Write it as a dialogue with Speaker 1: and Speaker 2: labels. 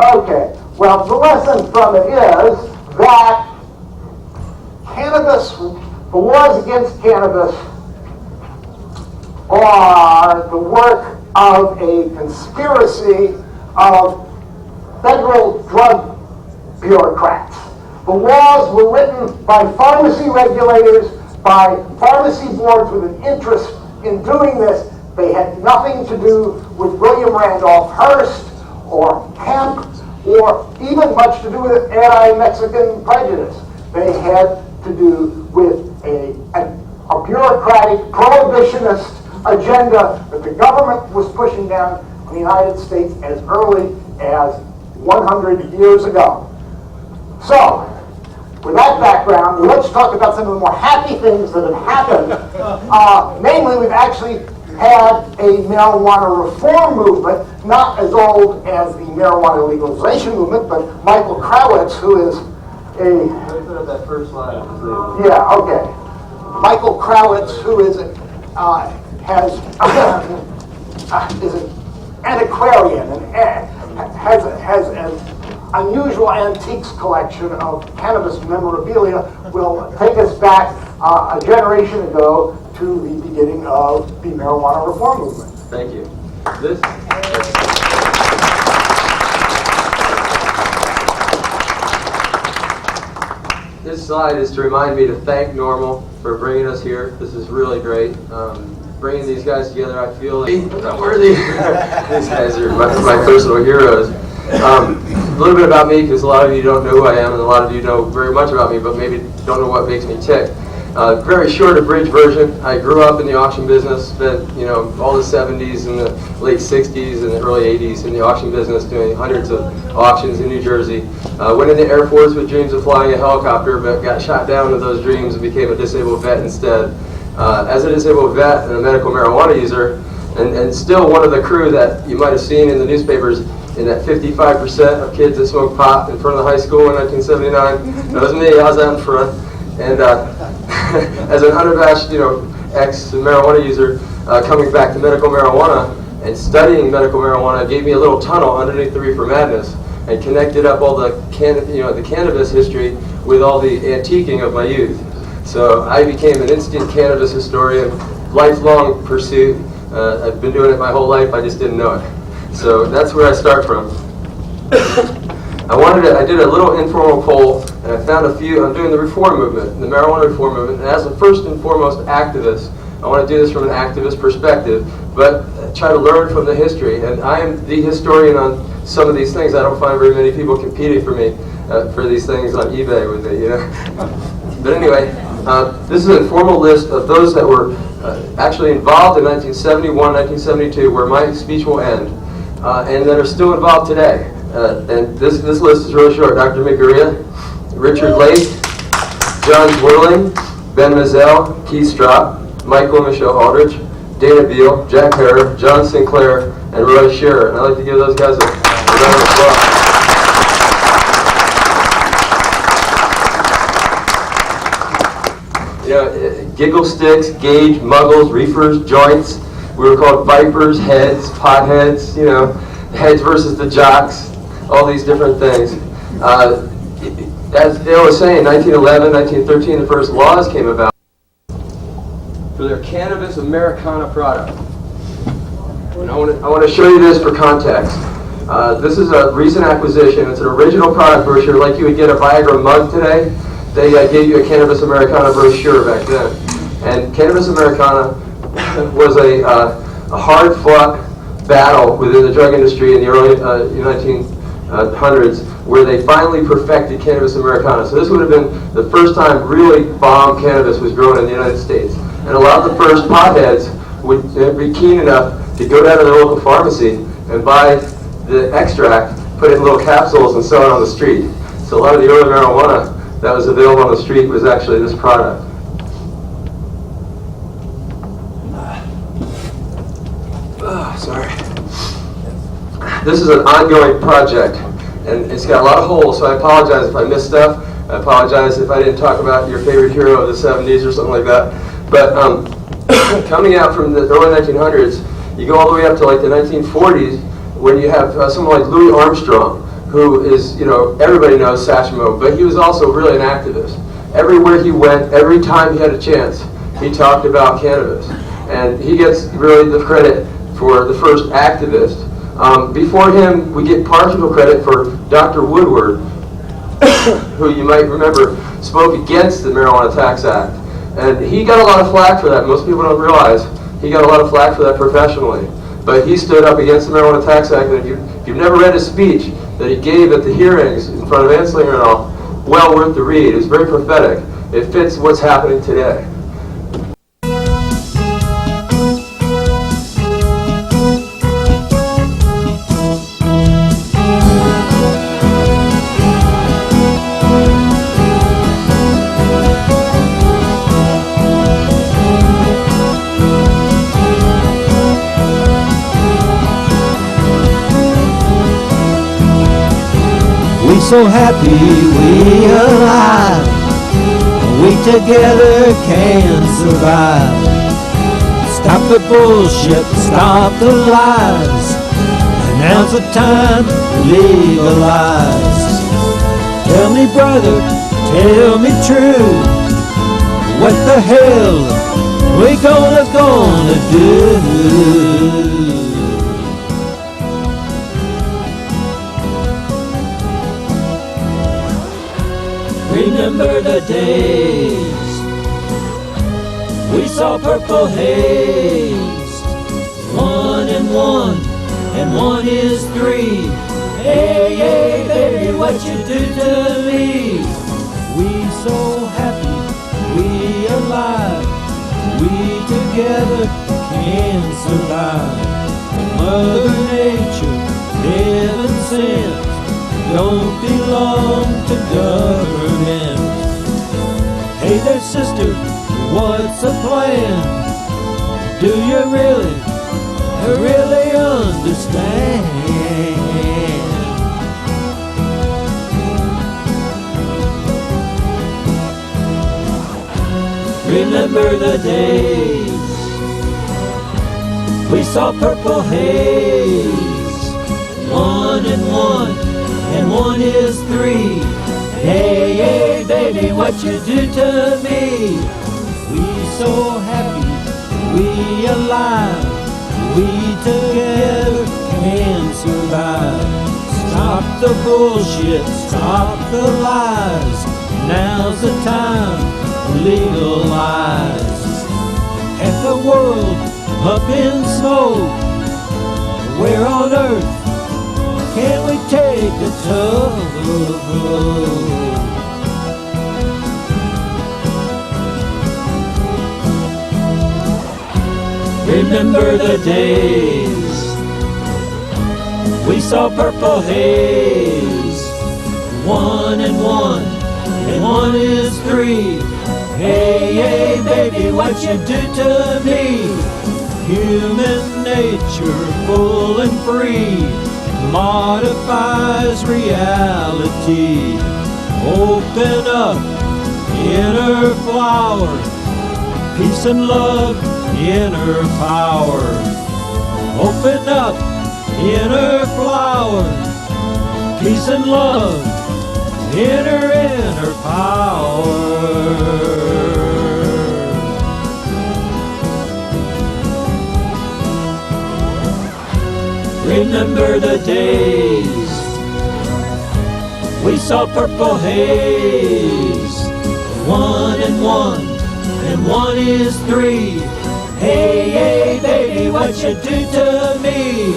Speaker 1: Okay, well, the lesson from it is that cannabis, the wars against cannabis are the work of a conspiracy of federal drug bureaucrats. The laws were written by pharmacy regulators, by pharmacy boards with an interest in doing this. They had nothing to do with William Randolph Hearst or Kemp, or even much to do with anti-Mexican prejudice. They had to do with a bureaucratic prohibitionist agenda that the government was pushing down on the United States as early as 100 years ago. So, with that background, let's talk about some of the more happy things that have happened. Namely, we've actually had a marijuana reform movement, not as old as the marijuana legalization movement, but Michael Krawitz, who is a...
Speaker 2: Put up that first slide.
Speaker 1: Yeah, okay. Michael Krawitz, who is is an antiquarian and has an unusual antiques collection of cannabis memorabilia, will take us back a generation ago to the beginning of the marijuana reform movement.
Speaker 2: Thank you. This slide is to remind me to thank Normal for bringing us here. This is really great. Bringing these guys together, I feel like I'm worthy. These guys are my personal heroes. A little bit about me, because a lot of you don't know who I am, and a lot of you know very much about me, but maybe don't know what makes me tick. Very short abridged version. I grew up in the auction business, spent all the 70s and the late 60s and the early 80s in the auction business, doing hundreds of auctions in New Jersey. Went in the Air Force with dreams of flying a helicopter, but got shot down with those dreams and became a disabled vet instead. As a disabled vet and a medical marijuana user, and still one of the crew that you might have seen in the newspapers in that 55% of kids that smoked pot in front of the high school in 1979. That was me. I was out in front. And as an unabashed, ex-marijuana user, coming back to medical marijuana and studying medical marijuana gave me a little tunnel underneath the Reefer Madness and connected up all the cannabis history with all the antiquing of my youth. So I became an instant cannabis historian, lifelong pursuit. I've been doing it my whole life. I just didn't know it. So that's where I start from. I did a little informal poll, and I found a few. I'm doing the reform movement, the marijuana reform movement, and as a first and foremost activist, I want to do this from an activist perspective, but try to learn from the history. And I am the historian on some of these things. I don't find very many people competing for me for these things on eBay with me, But anyway, this is an informal list of those that were actually involved in 1971, 1972, where my speech will end, and that are still involved today. And this list is really short. Dr. McGuria, Richard Lake, John Zwirling, Ben Mazzell, Keith Stropp, Michael and Michelle Aldrich, Dana Beal, Jack Herr, John Sinclair, and Roy Shearer. And I'd like to give those guys a round of applause. Giggle sticks, gauge, muggles, reefers, joints. We were called vipers, heads, potheads, heads versus the jocks, all these different things. As Dale was saying, 1911, 1913, the first laws came about for their cannabis Americana product. And I want to show you this for context. This is a recent acquisition. It's an original product brochure, like you would get a Viagra mug today. They gave you a Cannabis Americana brochure back then. And Cannabis Americana was a hard-fought battle within the drug industry in the early 1900s, where they finally perfected Cannabis Americana. So this would have been the first time really bomb cannabis was grown in the United States. And a lot of the first potheads would be keen enough to go down to their local pharmacy and buy the extract, put it in little capsules, and sell it on the street. So a lot of the early marijuana that was available on the street was actually this product. Sorry. This is an ongoing project, and it's got a lot of holes, so I apologize if I missed stuff. I apologize if I didn't talk about your favorite hero of the 70s or something like that. But coming out from the early 1900s, you go all the way up to like the 1940s, when you have someone like Louis Armstrong, who is, everybody knows Sashimo, but he was also really an activist. Everywhere he went, every time he had a chance, he talked about cannabis. And he gets really the credit for the first activist. Before him, we get partial credit for Dr. Woodward, who you might remember spoke against the Marijuana Tax Act. And he got a lot of flack for that. Most people don't realize he got a lot of flack for that professionally. But he stood up against the Marijuana Tax Act, and if you've never read his speech that he gave at the hearings in front of Anslinger and all, well worth the read. It's very prophetic. It fits what's happening today.
Speaker 3: We so happy we alive, we together can survive. Stop the bullshit, stop the lies, and now's the time to legalize. Tell me brother, tell me true, what the hell we gonna do? Remember the days we saw purple haze. 1 and 1 is 3. Hey, hey, baby, what you do to me? We so happy, we alive, we together can survive. Mother Nature, heaven sent, don't belong to government. Hey there sister, what's the plan? Do you really understand? Remember the days we saw purple haze. 1 and 1 is 3. Hey, hey, baby, what you do to me? We so happy, we alive, we together can survive. Stop the bullshit, stop the lies, now's the time to legalize. Half the world up in smoke, where on earth can we take the tug? Remember the days we saw purple haze. 1 and 1 is 3. Hey, hey, baby, what you do to me? Human nature, full and free, modifies reality. Open up, inner flower, peace and love, inner power. Open up, inner flower, peace and love, inner power. Remember the days we saw purple haze. 1 and 1 is 3. Hey, hey, baby, what you do to me?